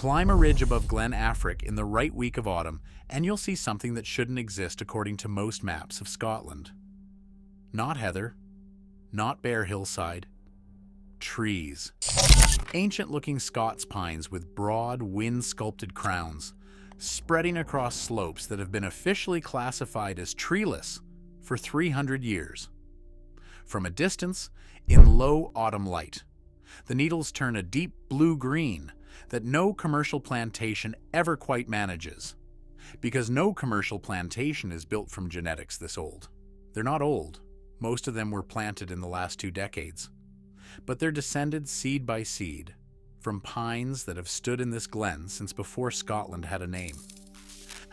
Climb a ridge above Glen Affric in the right week of autumn, and you'll see something that shouldn't exist according to most maps of Scotland. Not heather, not bare hillside, trees. Ancient-looking Scots pines with broad, wind-sculpted crowns, spreading across slopes that have been officially classified as treeless for 300 years. From a distance, in low autumn light, the needles turn a deep blue-green that no commercial plantation ever quite manages, because no commercial plantation is built from genetics this old. They're not old. Most of them were planted in the last 2 decades. But they're descended seed by seed from pines that have stood in this glen since before Scotland had a name.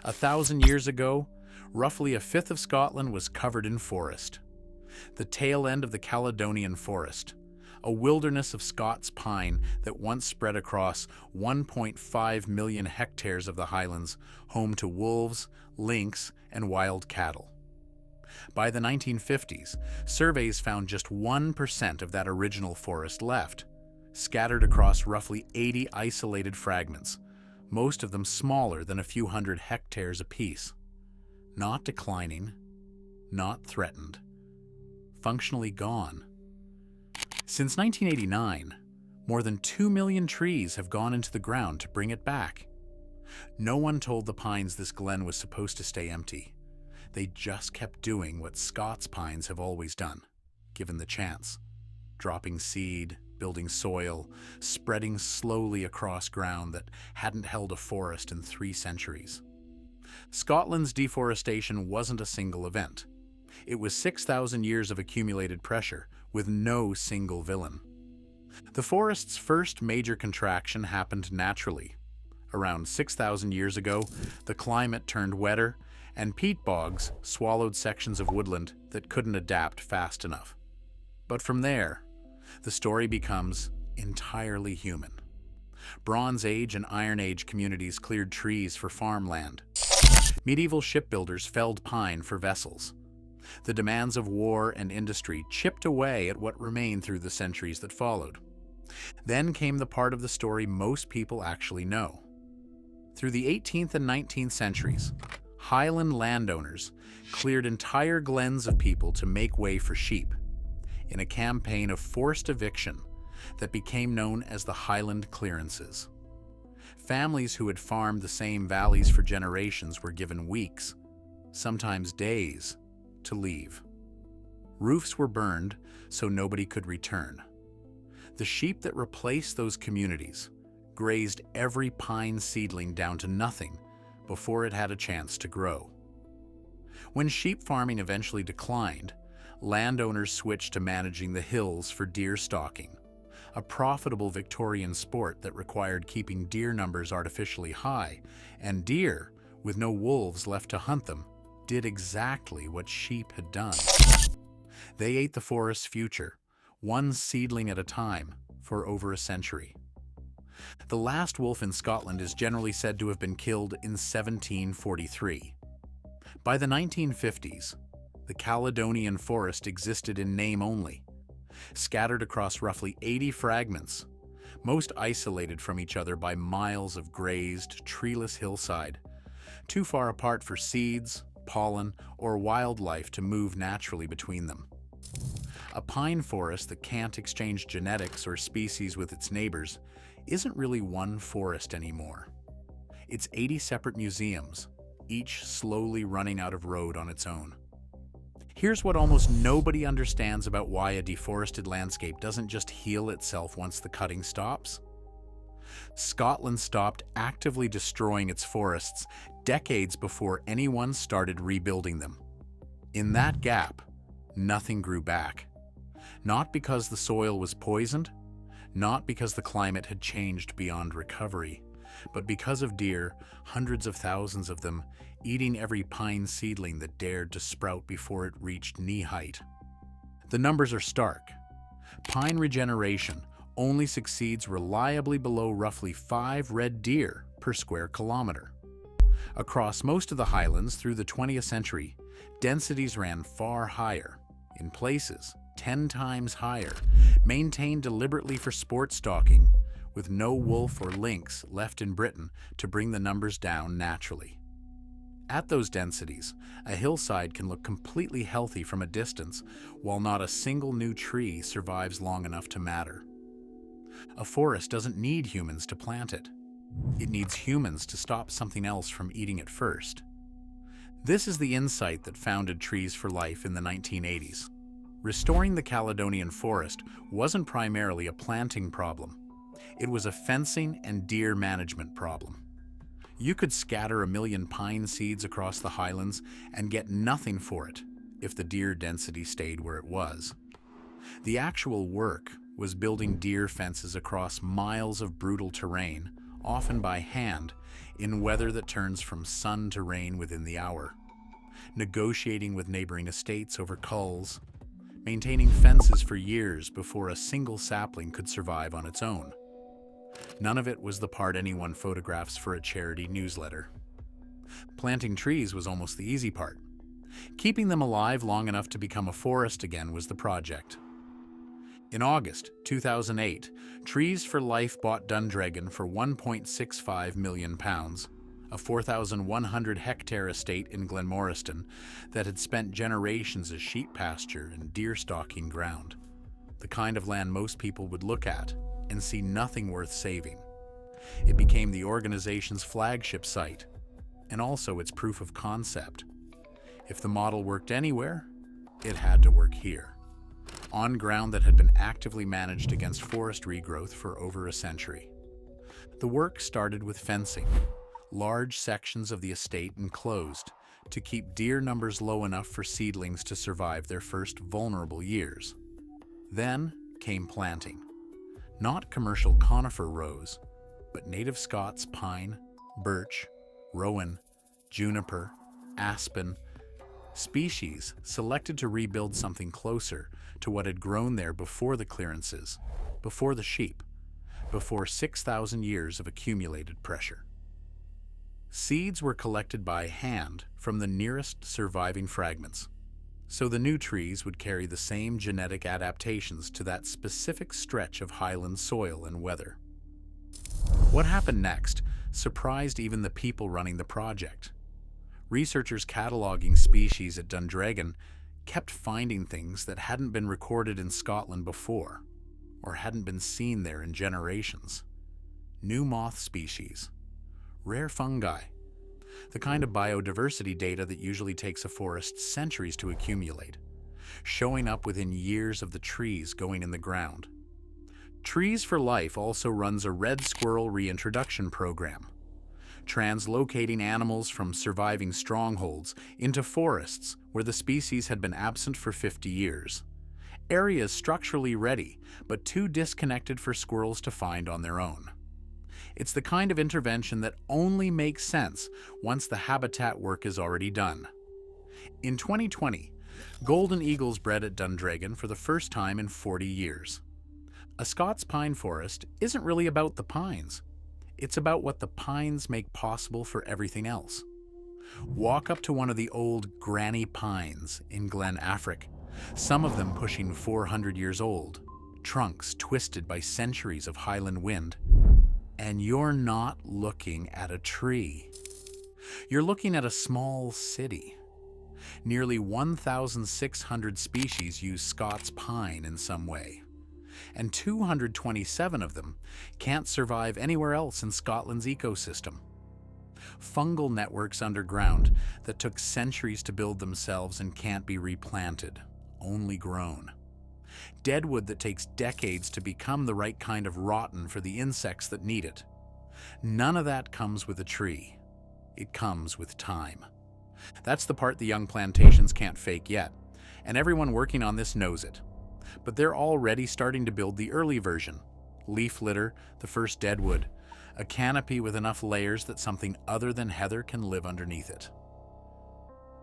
1,000 years ago, roughly a fifth of Scotland was covered in forest. The tail end of the Caledonian Forest, a wilderness of Scots pine that once spread across 1.5 million hectares of the Highlands, home to wolves, lynx, and wild cattle. By the 1950s, surveys found just 1% of that original forest left, scattered across roughly 80 isolated fragments, most of them smaller than a few hundred hectares apiece. Not declining, not threatened, functionally gone. Since 1989, more than 2 million trees have gone into the ground to bring it back. No one told the pines this glen was supposed to stay empty. They just kept doing what Scots pines have always done, given the chance. Dropping seed, building soil, spreading slowly across ground that hadn't held a forest in 3 centuries. Scotland's deforestation wasn't a single event. It was 6,000 years of accumulated pressure, with no single villain. The forest's first major contraction happened naturally. Around 6,000 years ago, the climate turned wetter, and peat bogs swallowed sections of woodland that couldn't adapt fast enough. But from there, the story becomes entirely human. Bronze Age and Iron Age communities cleared trees for farmland. Medieval shipbuilders felled pine for vessels. The demands of war and industry chipped away at what remained through the centuries that followed. Then came the part of the story most people actually know. Through the 18th and 19th centuries, Highland landowners cleared entire glens of people to make way for sheep, in a campaign of forced eviction that became known as the Highland Clearances. Families who had farmed the same valleys for generations were given weeks, sometimes days, to leave. Roofs were burned so nobody could return. The sheep that replaced those communities grazed every pine seedling down to nothing before it had a chance to grow. When sheep farming eventually declined, landowners switched to managing the hills for deer stalking, a profitable Victorian sport that required keeping deer numbers artificially high, and deer, with no wolves left to hunt them, did exactly what sheep had done. They ate the forest's future, one seedling at a time, for over a century. The last wolf in Scotland is generally said to have been killed in 1743. By the 1950s, the Caledonian Forest existed in name only, scattered across roughly 80 fragments, most isolated from each other by miles of grazed, treeless hillside, too far apart for seeds, pollen, or wildlife to move naturally between them. A pine forest that can't exchange genetics or species with its neighbors isn't really one forest anymore. It's 80 separate museums, each slowly running out of road on its own. Here's what almost nobody understands about why a deforested landscape doesn't just heal itself once the cutting stops. Scotland stopped actively destroying its forests decades before anyone started rebuilding them. In that gap, nothing grew back. Not because the soil was poisoned, not because the climate had changed beyond recovery, but because of deer, hundreds of thousands of them, eating every pine seedling that dared to sprout before it reached knee height. The numbers are stark. Pine regeneration only succeeds reliably below roughly 5 red deer per square kilometer. Across most of the Highlands through the 20th century, densities ran far higher, in places 10 times higher, maintained deliberately for sport stalking, with no wolf or lynx left in Britain to bring the numbers down naturally. At those densities, a hillside can look completely healthy from a distance, while not a single new tree survives long enough to matter. A forest doesn't need humans to plant it. It needs humans to stop something else from eating it first. This is the insight that founded Trees for Life in the 1980s. Restoring the Caledonian Forest wasn't primarily a planting problem. It was a fencing and deer management problem. You could scatter 1 million pine seeds across the highlands and get nothing for it if the deer density stayed where it was. The actual work was building deer fences across miles of brutal terrain, often by hand, in weather that turns from sun to rain within the hour. Negotiating with neighboring estates over culls, maintaining fences for years before a single sapling could survive on its own. None of it was the part anyone photographs for a charity newsletter. Planting trees was almost the easy part. Keeping them alive long enough to become a forest again was the project. In August 2008, Trees for Life bought Dundreggan for £1.65 million, a 4,100-hectare estate in Glenmoriston that had spent generations as sheep pasture and deer stalking ground, the kind of land most people would look at and see nothing worth saving. It became the organization's flagship site, and also its proof of concept. If the model worked anywhere, it had to work here, on ground that had been actively managed against forest regrowth for over a century. The work started with fencing, large sections of the estate enclosed to keep deer numbers low enough for seedlings to survive their first vulnerable years. Then came planting. Not commercial conifer rows, but native Scots pine, birch, rowan, juniper, aspen, species selected to rebuild something closer to what had grown there before the clearances, before the sheep, before 6,000 years of accumulated pressure. Seeds were collected by hand from the nearest surviving fragments, so the new trees would carry the same genetic adaptations to that specific stretch of highland soil and weather. What happened next surprised even the people running the project. Researchers cataloging species at Dundreggan kept finding things that hadn't been recorded in Scotland before, or hadn't been seen there in generations. New moth species, rare fungi, the kind of biodiversity data that usually takes a forest centuries to accumulate, showing up within years of the trees going in the ground. Trees for Life also runs a red squirrel reintroduction program, translocating animals from surviving strongholds into forests where the species had been absent for 50 years. Areas structurally ready, but too disconnected for squirrels to find on their own. It's the kind of intervention that only makes sense once the habitat work is already done. In 2020, golden eagles bred at Dundreggan for the first time in 40 years. A Scots pine forest isn't really about the pines. It's about what the pines make possible for everything else. Walk up to one of the old granny pines in Glen Affric, some of them pushing 400 years old, trunks twisted by centuries of highland wind, and you're not looking at a tree. You're looking at a small city. Nearly 1,600 species use Scots pine in some way, and 227 of them can't survive anywhere else in Scotland's ecosystem. Fungal networks underground that took centuries to build themselves and can't be replanted, only grown. Deadwood that takes decades to become the right kind of rotten for the insects that need it. None of that comes with a tree. It comes with time. That's the part the young plantations can't fake yet, and everyone working on this knows it. But they're already starting to build the early version. Leaf litter, the first deadwood, a canopy with enough layers that something other than heather can live underneath it.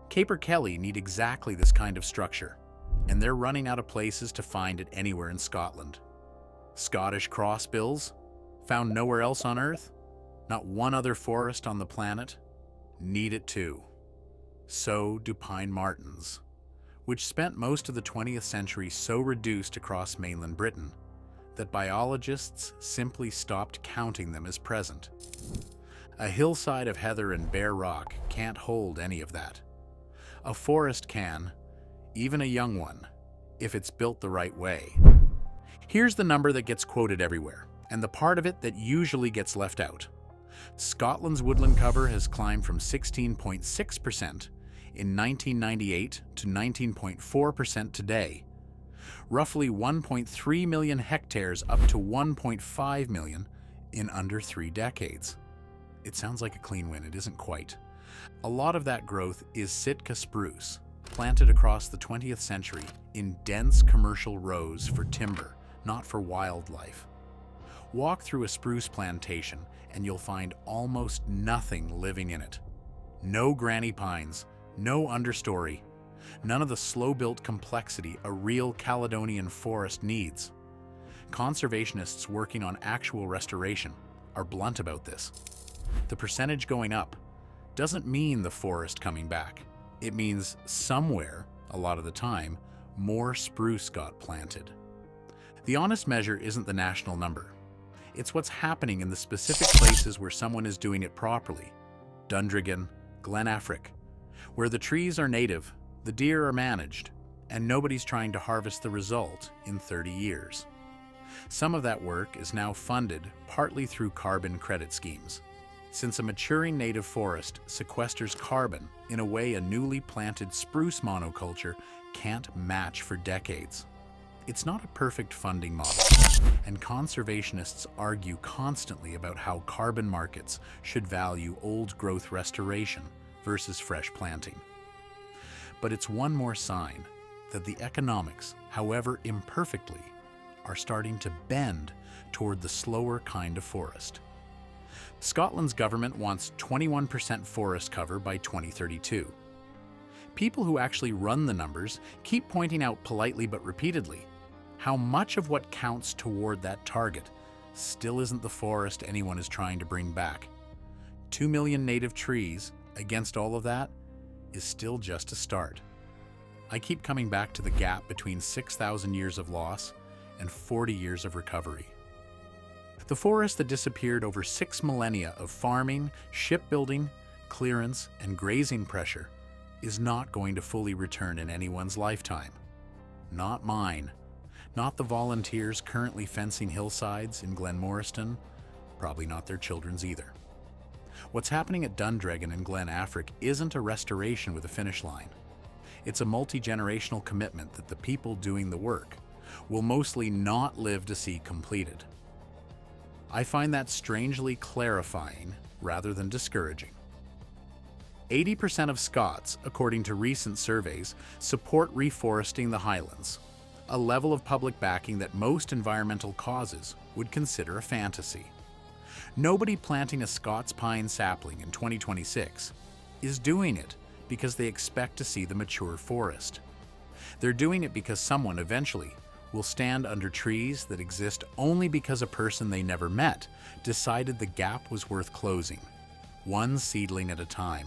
Caper Kelly need exactly this kind of structure, and they're running out of places to find it anywhere in Scotland. Scottish crossbills, found nowhere else on Earth, not one other forest on the planet, need it too. So do pine martens, which spent most of the 20th century so reduced across mainland Britain that biologists simply stopped counting them as present. A hillside of heather and bare rock can't hold any of that. A forest can, even a young one, if it's built the right way. Here's the number that gets quoted everywhere, and the part of it that usually gets left out. Scotland's woodland cover has climbed from 16.6% in 1998 to 19.4% today. Roughly 1.3 million hectares up to 1.5 million in under 3 decades. It sounds like a clean win, it isn't quite. A lot of that growth is Sitka spruce, planted across the 20th century in dense commercial rows for timber, not for wildlife. Walk through a spruce plantation and you'll find almost nothing living in it. No granny pines, no understory, none of the slow-built complexity a real Caledonian forest needs. Conservationists working on actual restoration are blunt about this. The percentage going up doesn't mean the forest coming back. It means somewhere, a lot of the time, more spruce got planted. The honest measure isn't the national number. It's what's happening in the specific places where someone is doing it properly. Dundreggan, Glen Affric, where the trees are native, the deer are managed, and nobody's trying to harvest the result in 30 years. Some of that work is now funded partly through carbon credit schemes, since a maturing native forest sequesters carbon in a way a newly planted spruce monoculture can't match for decades. It's not a perfect funding model, and conservationists argue constantly about how carbon markets should value old-growth restoration versus fresh planting. But it's one more sign that the economics, however imperfectly, are starting to bend toward the slower kind of forest. Scotland's government wants 21% forest cover by 2032. People who actually run the numbers keep pointing out politely but repeatedly how much of what counts toward that target still isn't the forest anyone is trying to bring back. 2 million native trees against all of that is still just a start. I keep coming back to the gap between 6,000 years of loss and 40 years of recovery. The forest that disappeared over 6 millennia of farming, shipbuilding, clearance, and grazing pressure is not going to fully return in anyone's lifetime. Not mine. Not the volunteers currently fencing hillsides in Glenmoriston, probably not their children's either. What's happening at Dundreggan and Glen Affric isn't a restoration with a finish line. It's a multi-generational commitment that the people doing the work will mostly not live to see completed. I find that strangely clarifying rather than discouraging. 80% of Scots, according to recent surveys, support reforesting the Highlands, a level of public backing that most environmental causes would consider a fantasy. Nobody planting a Scots pine sapling in 2026 is doing it because they expect to see the mature forest. They're doing it because someone eventually will stand under trees that exist only because a person they never met decided the gap was worth closing, one seedling at a time.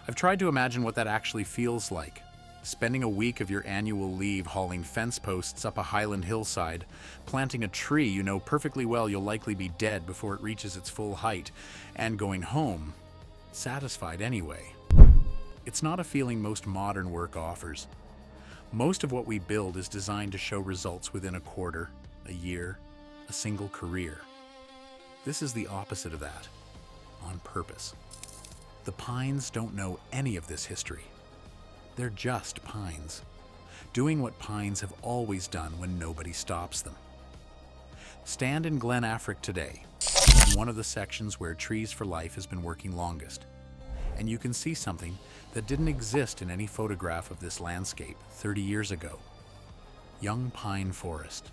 I've tried to imagine what that actually feels like. Spending a week of your annual leave hauling fence posts up a Highland hillside, planting a tree you know perfectly well you'll likely be dead before it reaches its full height, and going home, satisfied anyway. It's not a feeling most modern work offers. Most of what we build is designed to show results within a quarter, a year, a single career. This is the opposite of that, on purpose. The pines don't know any of this history. They're just pines, doing what pines have always done when nobody stops them. Stand in Glen Affric today, in one of the sections where Trees for Life has been working longest, and you can see something that didn't exist in any photograph of this landscape 30 years ago. Young pine forest,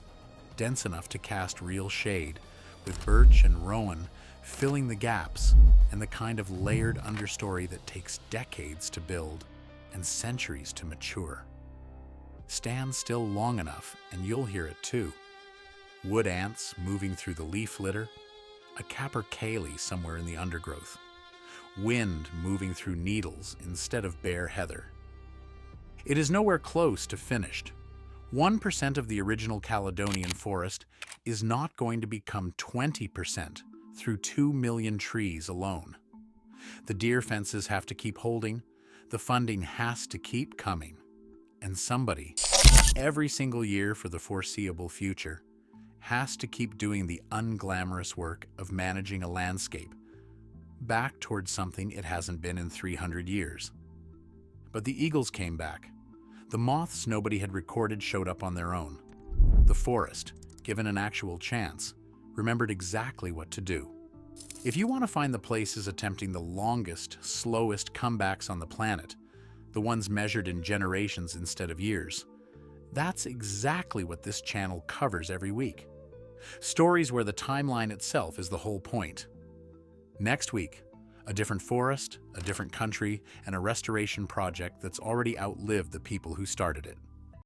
dense enough to cast real shade, with birch and rowan filling the gaps, and the kind of layered understory that takes decades to build and centuries to mature. Stand still long enough and you'll hear it too. Wood ants moving through the leaf litter, a capercaillie somewhere in the undergrowth, wind moving through needles instead of bare heather. It is nowhere close to finished. 1% of the original Caledonian Forest is not going to become 20% through 2 million trees alone. The deer fences have to keep holding, the funding has to keep coming, and somebody, every single year for the foreseeable future, has to keep doing the unglamorous work of managing a landscape back towards something it hasn't been in 300 years. But the eagles came back. The moths nobody had recorded showed up on their own. The forest, given an actual chance, remembered exactly what to do. If you want to find the places attempting the longest, slowest comebacks on the planet, the ones measured in generations instead of years, that's exactly what this channel covers every week. Stories where the timeline itself is the whole point. Next week, a different forest, a different country, and a restoration project that's already outlived the people who started it.